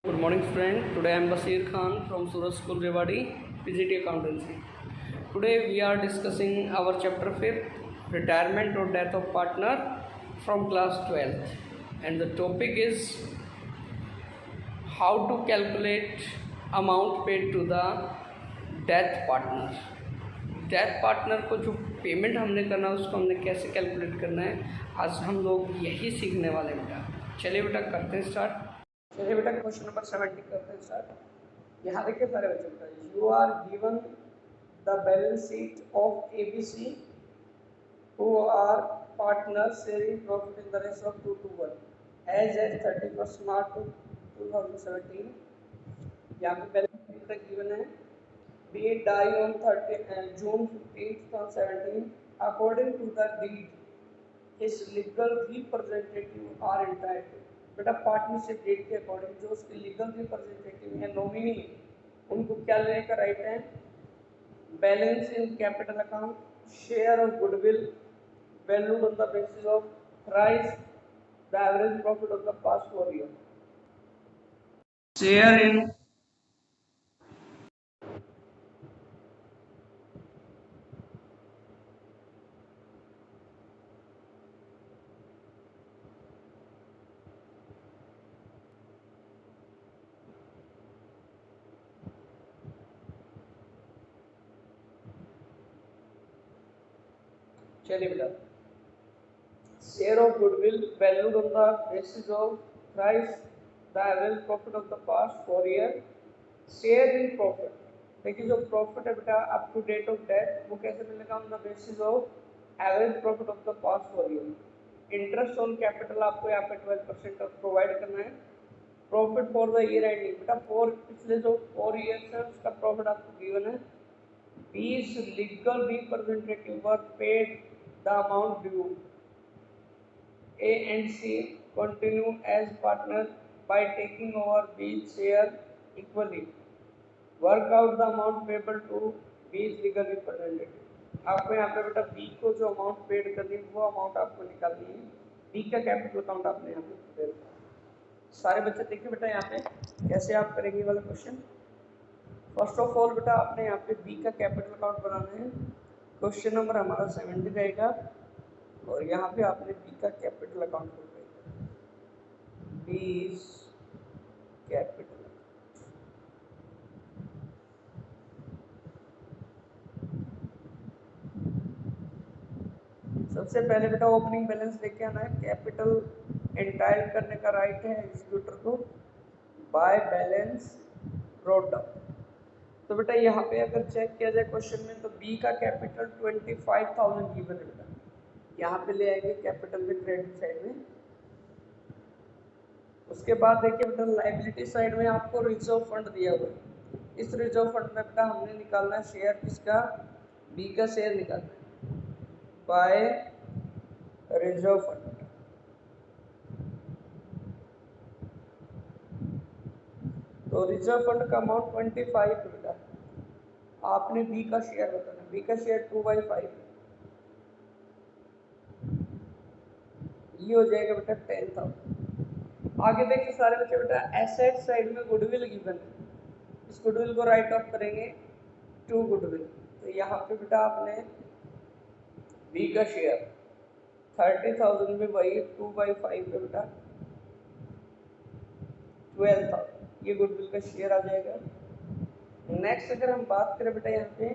Good morning, friend. Today I am Basir Khan from Suraj School Rewadi, PGT Accountancy. Today we are discussing our chapter 5th, Retirement or Death of Partner from class 12th. And the topic is how to calculate amount paid to the death partner. Death partner को जो payment हमने करना है उसको हमने कैसे calculate करना है, आज हम लोग यही सीखने वाले हैं बेटा। चलिए बेटा करते हैं स्टार्ट। चलिए बेटा क्वेश्चन नंबर 70 करते हैं स्टार्ट। यहाँ देखिए सारे बच्चे बेटा, you are given the balance sheet of ABC who are partners sharing profit in the ratio of 2:1 as at 31st March 2017। यहाँ पे बैलेंस शीट बेटा गिवन है, be die on June 15th, 2017 according to the deed his legal representative are entitled। बेटा partnership deed के according जो उसके legal representative है, nominee है, उनको क्या लेने का राइट है? Balance in capital account, share of goodwill valued on the basis of price the average profit of the past 4 year, share in चलिए बेटा, share of goodwill valued on the basis of price the average profit of the past 4 year, share in profit. देखिए जो profit है बेटा up to date of death वो कैसे मिलेगा? On the basis of average profit of the past 4 year. Interest on capital आपको यहाँ पे 12% प्रोवाइड करना है। Profit for the year ending बेटा पिछले जो 4 ईयर्स है उसका प्रॉफिट आपको गिवन है। 20 legal representative were paid the amount due. A and C continue as partners by taking over B's share equally. Work out the amount payable to B's legal representative। आपको यहाँ पे बेटा B को जो amount paid करनी है वो amount आपको निकालनी है। B का कैपिटल अकाउंट आपने यहाँ पे सारे बच्चे देखिए बेटा यहाँ पे कैसे आप करेंगे वाला क्वेश्चन। फर्स्ट ऑफ ऑल बेटा आपने यहाँ पे B का कैपिटल अकाउंट बनाना है। क्वेश्चन नंबर हमारा 70 रहेगा और यहाँ पे आपने बी का कैपिटल अकाउंट खोलेगा, बीस कैपिटल। सबसे पहले बेटा ओपनिंग बैलेंस लेके आना है। कैपिटल एंटाइल करने का राइट है एग्जीक्यूटर को बाय बैलेंस ब्रॉट डाउन। तो बेटा यहाँ पे अगर चेक किया जाए क्वेश्चन में तो बी का कैपिटल 25,000 गिवन है बेटा, यहाँ पे ले आएंगे कैपिटल में क्रेडिट साइड में। उसके बाद देखिए बेटा लाइबिलिटी साइड में आपको रिजर्व फंड दिया हुआ है। इस रिजर्व फंड में बेटा हमने निकालना है शेयर किसका? बी का शेयर निकालना है बाय रिजर्व फंड। तो रिजर्व फंड का अमाउंट 25 है बेटा, आपने बी का शेयर बताना। बी का शेयर 2/5 ये हो जाएगा बेटा 10,000। आगे देखिए सारे बच्चे बेटा एसेट साइड में गुडविल गिवन है, इस गुडविल को राइट ऑफ करेंगे टू गुडविल। तो यहाँ पे बेटा आपने बी का शेयर 30,000 में वही 2/5 पे बेटा 12,000 ये गुडविल का शेयर आ जाएगा। नेक्स्ट अगर हम बात करें बेटा यहाँ पे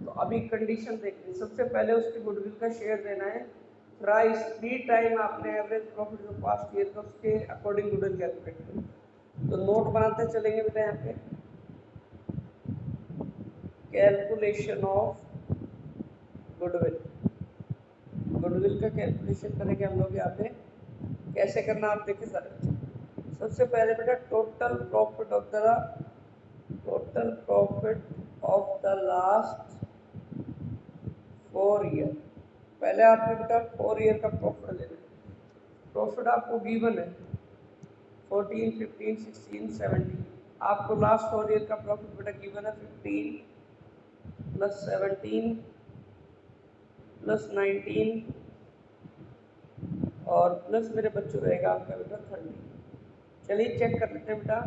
तो अभी कंडीशन देखनी, सबसे पहले उसके गुडविल का शेयर देना है। प्राइस 3 टाइम आपने एवरेज प्रॉफिट जो पास्ट ईयर का उसके अकॉर्डिंग गुडविल कैलकुलेट करें। तो नोट बनाते चलेंगे बेटा यहाँ पे कैलकुलेशन ऑफ गुडविल। गुडविल का कैलकुलेशन करेंगे हम लोग यहाँ पे, कैसे करना आप देखिए सर। सबसे पहले बेटा total profit of the last 4 year. पहले आपने बेटा 4 ईयर का प्रॉफिट लेना है। प्रॉफिट आपको गिवन है 14, 15, 16, 17। आपको लास्ट 4 ईयर का प्रॉफिट बेटा गिवन है 15 प्लस 17 प्लस 19 और प्लस मेरे बच्चों रहेगा आपका बेटा 30। चलिए चेक कर लेते हैं बेटा।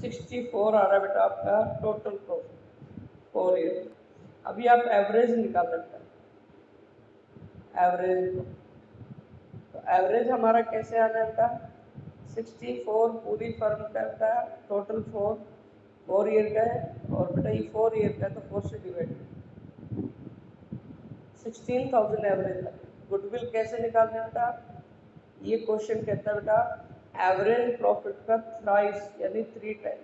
64 आ रहा है बेटा आपका टोटल प्रॉफिट 4 ईयर। अभी आप एवरेज निकाल सकते हैं, एवरेज। तो एवरेज हमारा कैसे आना है बेटा, 64 पूरी फर्म का बेटा टोटल 4 ईयर का है, और बेटा ये 4 ईयर का है तो 4 से डिवाइड 16,000 एवरेज है। गुडविल कैसे निकालते हैं बेटा, ये क्वेश्चन कहता है बेटा एवरेज प्रॉफिट का थ्राइस यानी 3 टाइम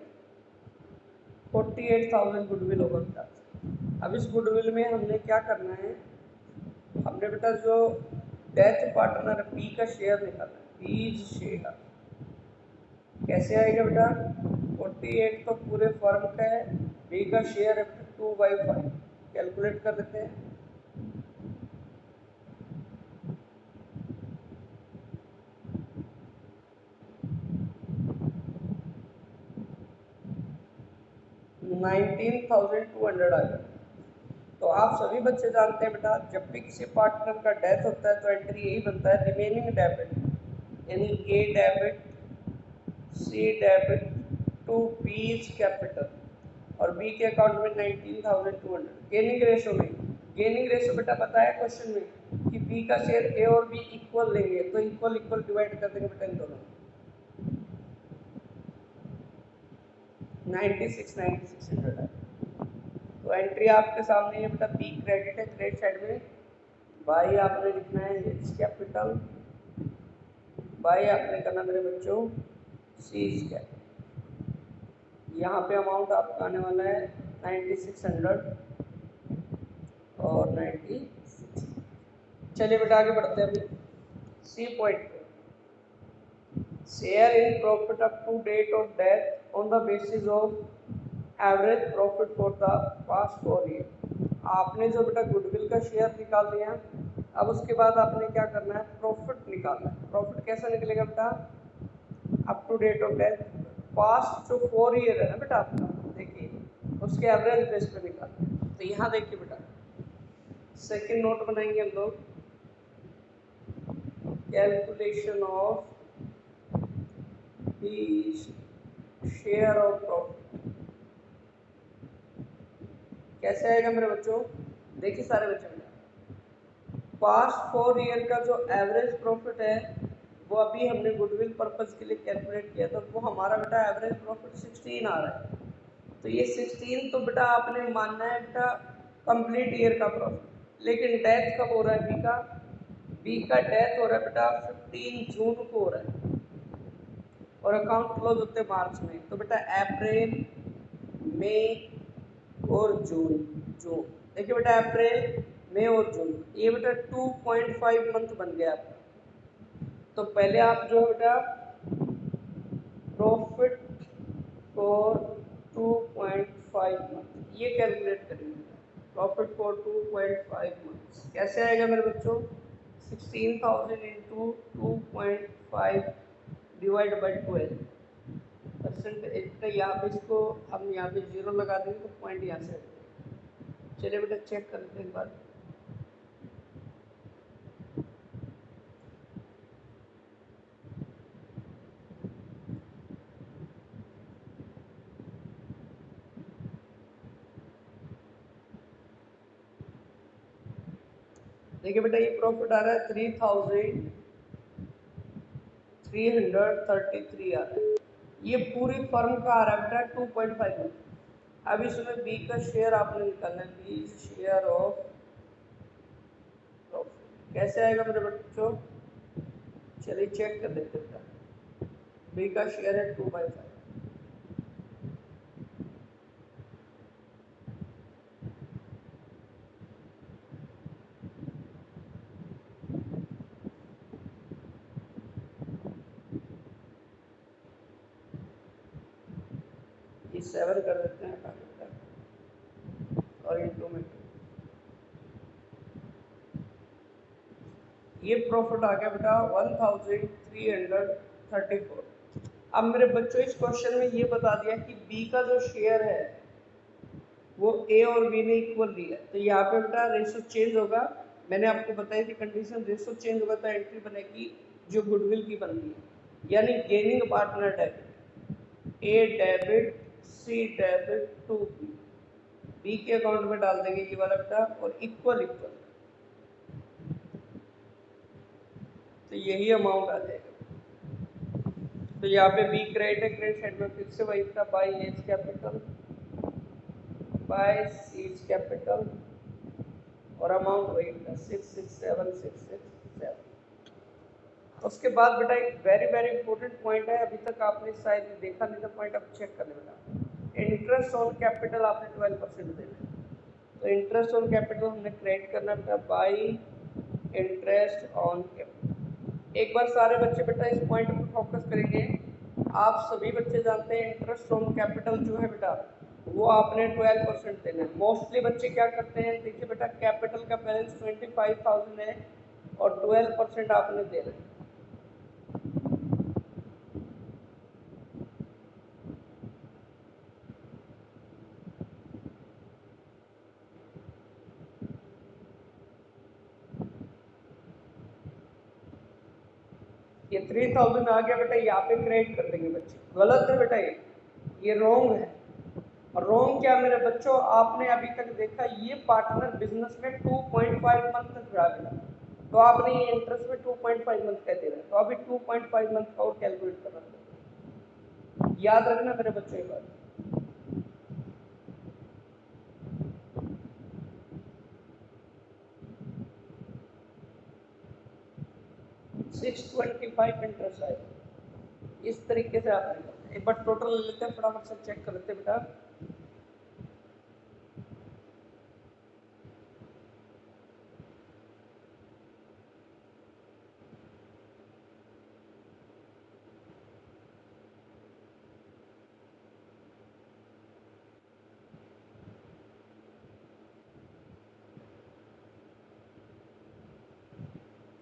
48,000 गुडविल होगा बेटा। अब इस गुडविल में हमने क्या करना है, हमने बेटा जो डेथ पार्टनर बी का शेयर निकालना है, बीज शेयर कैसे आएगा बेटा, 48 तो पूरे फर्म का है, बी का शेयर है 2/5, कैलकुलेट कर देते हैं। $19,200 आएगा। तो आप सभी बच्चे जानते हैं बेटा जब भी किसी पार्टनर का डेथ होता है तो एंट्री यही बनता है, रिमेनिंग डेबिट, यानी A debit C debit to B's capital, और बी के अकाउंट में 19,200। गेनिंग रेशो में, गेनिंग रेशो बेटा पता है क्वेश्चन में कि बी का शेयर ए और बी इक्वल लेंगे, तो इक्वल इक्वल डिवाइड कर देंगे बेटा इन दोनों, 96 है। तो एंट्री आपके सामने है बेटा, बी क्रेडिट है, क्रेडिट साइड में बाई आपने लिखना है एच कैपिटल, बाई आपने करना मेरे बच्चों सी कैपिटल। यहाँ पे अमाउंट आपका आने वाला है 9600 और 96। चलिए बेटा आगे बढ़ते हैं अभी सी पॉइंट पे, share in profit up to date of death on the basis of average profit for the past 4 year. आपने जो बेटा गुडविल का शेयर निकाल लिया, अब उसके बाद आपने क्या करना है, प्रॉफिट निकालना है। प्रॉफिट कैसा निकलेगा बेटा, up to date of death past जो 4 ईयर है ना बेटा आपका, देखिए उसके एवरेज बेस पे निकालना है। तो यहाँ देखिए बेटा सेकंड नोट बनाएंगे हम लोग, calculation of share of profit कैसे आएगा मेरे बच्चों, देखिए सारे बच्चों, पास्ट 4 ईयर का जो एवरेज प्रॉफिट है वो अभी हमने गुडविल पर्पस के लिए कैलकुलेट किया, तो वो हमारा बेटा एवरेज प्रॉफिट 16 आ रहा है। तो ये 16 तो बेटा आपने मानना है बेटा कंप्लीट ईयर का प्रॉफिट, लेकिन डेथ कब हो रहा है बी का डेथ हो रहा है बेटा 15 जून को हो रहा है, और अकाउंट क्लोज होते हैं मार्च में। तो बेटा अप्रैल मई और जून देखिए बेटा अप्रैल मई और जून, ये बेटा 2.5 मंथ बन गया आपका। तो पहले आप जो बेटा प्रॉफिट फॉर 2.5 मंथ ये कैलकुलेट करेंगे, प्रॉफिट फॉर 2.5 मंथ कैसे आएगा मेरे बच्चों, 16,000 इंटू 2.5 डिवाइड बाई 12%। यहाँ पे इसको हम यहाँ पे 0 लगा देंगे तो पॉइंट यहाँ से, चलिए बेटा चेक करते हैं एक बार। देखिए बेटा ये प्रॉफिट आ रहा है 3,333 आ रहा है, ये पूरी फर्म का आ रहा है बेटा 2.5 में। अब इसमें बी का शेयर आपने निकालना है, बी शेयर ऑफ प्रॉफिट कैसे आएगा मेरे बच्चों, चलिए चेक कर लेते हैं। बी का शेयर है 2/5, ये 7 कर देते हैं और इंटू में ये प्रॉफिट आ गया बेटा 1,334। अब मेरे बच्चों इस क्वेश्चन में ये बता दिया कि बी का जो शेयर है वो ए और बी ने इक्वल लिया, तो यहाँ पे बेटा रेशो चेंज होगा। मैंने आपको बताई थी कंडीशन, रेशो चेंज होगा तो एंट्री बनेगी जो गुडविल की बनती है, यानी gaining partner debit A debit, C debit to B, B के अकाउंट में डाल देंगे ये वाला बेटा, और इक्वल इक्वल, तो यही अमाउंट आ जाएगा। तो यहाँ पे बी क्रेडिट है, क्रेडिट साइड में फिर से वही था, by A's capital by C's capital, और अमाउंट वही था 667667। उसके बाद बेटा एक वेरी वेरी इंपॉर्टेंट पॉइंट है, अभी तक आपने शायद देखा नहीं था पॉइंट, अब चेक कर ले बेटा। इंटरेस्ट ऑन कैपिटल आपने 12% देना है, तो इंटरेस्ट ऑन कैपिटल हमने क्रेडिट करना बेटा बाई इंटरेस्ट ऑन कैपिटल। एक बार सारे बच्चे बेटा इस पॉइंट पर फोकस करेंगे। आप सभी बच्चे जानते हैं इंटरेस्ट ऑन कैपिटल जो है बेटा वो आपने 12% देना है। मोस्टली बच्चे क्या करते हैं, देखिए बेटा कैपिटल का बैलेंस 25,000 है और 12% आपने देना है। ये 3000 आ गया बेटा, यहाँ पे क्रेडिट कर देंगे बच्चे, गलत है बेटा, ये रॉन्ग है। और रॉन्ग क्या मेरे बच्चों, आपने अभी तक देखा ये पार्टनर बिजनेस में 2.5 मंथ तक रहा बेटा, तो आपने ये इंटरेस्ट में 2.5 मंथ का दे रहा है, तो अभी 2.5 मंथ का और कैलकुलेट करना पड़ेगा, याद रखना मेरे बच्चों ये बात। 625 इंटरेस्ट आएगा, इस तरीके से आप एक बार टोटल ले लेते हैं, फटाफट से चेक कर लेते हैं बेटा।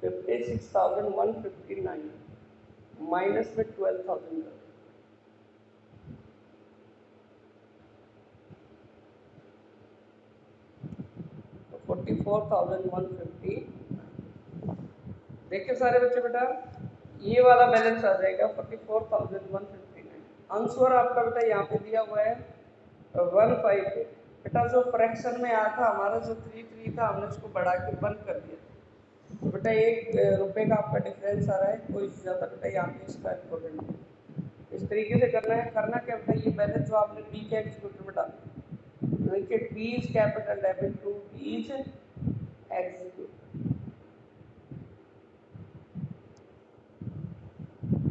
$56,159 माइनस में 12,000 का, तो 44,150। देखिए सारे बच्चे बेटा ये वाला बैलेंस आ जाएगा 44,159। आंसर आपका बेटा यहाँ पे दिया हुआ है 15 बेटा। जो फ्रैक्शन में आया था हमारा जो 3 था हमने उसको बढ़ा के 1 कर दिया, तो बेटा ₹1 का आपका डिफरेंस आ रहा है, कोई ज़्यादा बेटा यहाँ पे इसका इम्पोर्टेंट है। इस तरीके से करना है। करना क्या बेटा, ये बैलेंस जो आपने बी के एग्जीक्यूटिव में डाला, देखिए बीज कैपिटल डेबिट टू बीज एग्जीक्यूटिव,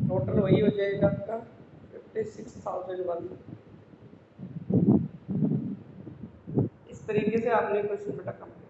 टोटल वही हो जाएगा आपका 56,001। इस तरीके से आपने क्वेश्चन बेटा कंप्लीट